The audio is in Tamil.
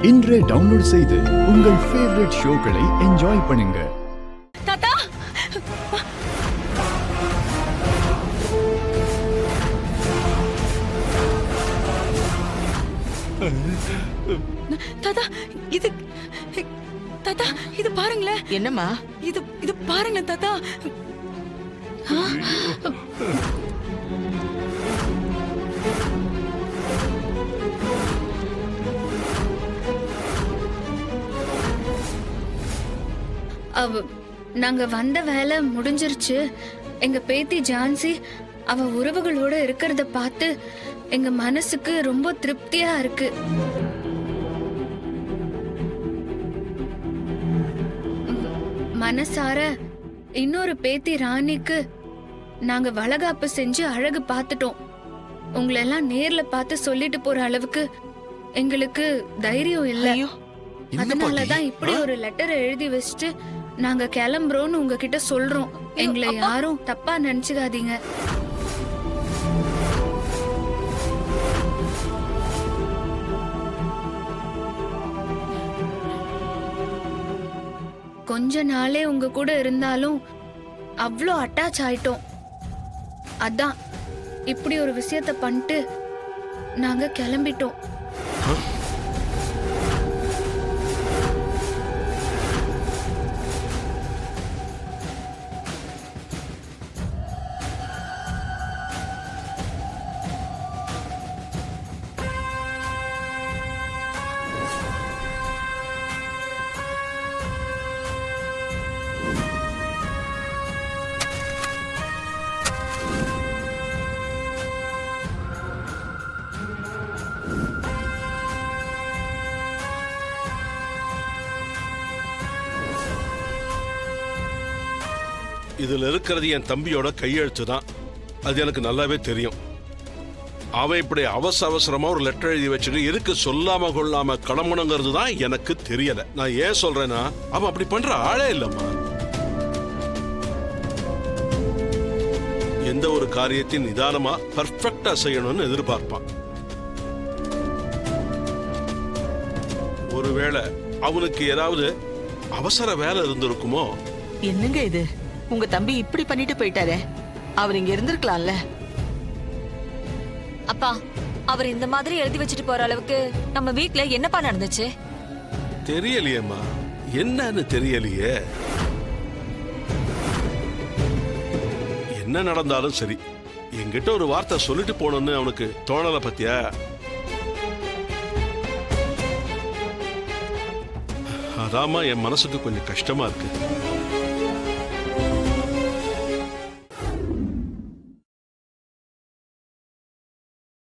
இன்றே டவுன்லோட் செய்து உங்கள் ஃபேவரட் ஷோக்களை என்ஜாய் பண்ணுங்க. தாத்தா தாத்தா இது தாத்தா இது பாருங்களேன். என்னம்மா இது பாருங்க தாத்தா. நாங்க வந்த வேலை முடிஞ்சிருச்சு. எங்க பேத்தி ஜான்சி அவ உறவுகளோட இருக்கிறத பார்த்து எங்க மனசுக்கு ரொம்ப திருப்தியா இருக்கு. மனசார இன்னொரு பேத்தி ராணிக்கு நாங்க வளகாப்பு செஞ்சு அழகு பார்த்துட்டோம். உங்களெல்லாம் நேர்ல பார்த்து சொல்லிட்டு போற அளவுக்கு எங்களுக்கு தைரியம் இல்ல. அதனாலதான் இப்படி ஒரு லெட்டர் எழுதி வச்சுட்டு நாங்க கிளம்புறோம்னு உங்ககிட்ட சொல்றோம். எங்களை யாரும் தப்பா நினைச்சுக்காதீங்க. கொஞ்ச நாளே உங்க கூட இருந்தாலும் அவ்வளோ அட்டாச் ஆயிட்டோம். அதான் இப்படி ஒரு விஷயத்த பண்ணிட்டு நாங்க கிளம்பிட்டோம். இதுல இருக்கிறது என் தம்பியோட கையெழுத்து தான். அது எனக்கு நல்லாவே தெரியும். அவன் இப்படி அவசரமா ஒரு லெட்டர் எழுதி வச்சுட்டு எதுக்கு சொல்லாம கொள்ளாம கிளம்பணுங்கிறது தான் எனக்கு தெரியல. நான் ஏன் சொல்றேன்னா அவன் அப்படி பண்ற ஆளே இல்லம்மா. எந்த ஒரு காரியத்தையும் நிதானமா பர்ஃபெக்டா செய்யணும்னு எதிர்பார்ப்பான். ஒருவேளை அவனுக்கு ஏதாவது அவசர வேலை இருந்திருக்குமோ? என்னங்க இது, உங்க தம்பி இப்படி பண்ணிட்டு போயிட்டாரே, அவர் இங்க இருந்திருக்கலாம்ல. அப்பா, அவர் இந்த மாதிரி எழுதி வச்சுட்டு போற அளவுக்கு நம்ம வீட்ல என்னப்பா நடந்துச்சு? தெரியலையேம்மா, என்னன்னு தெரியலையே. என்ன நடந்தாலும் சரி, என்கிட்ட ஒரு வார்த்தை சொல்லிட்டு போனோம்னு அவனுக்கு தோணல பத்தியா? அதாம்மா என் மனசுக்கு கொஞ்சம் கஷ்டமா இருக்கு.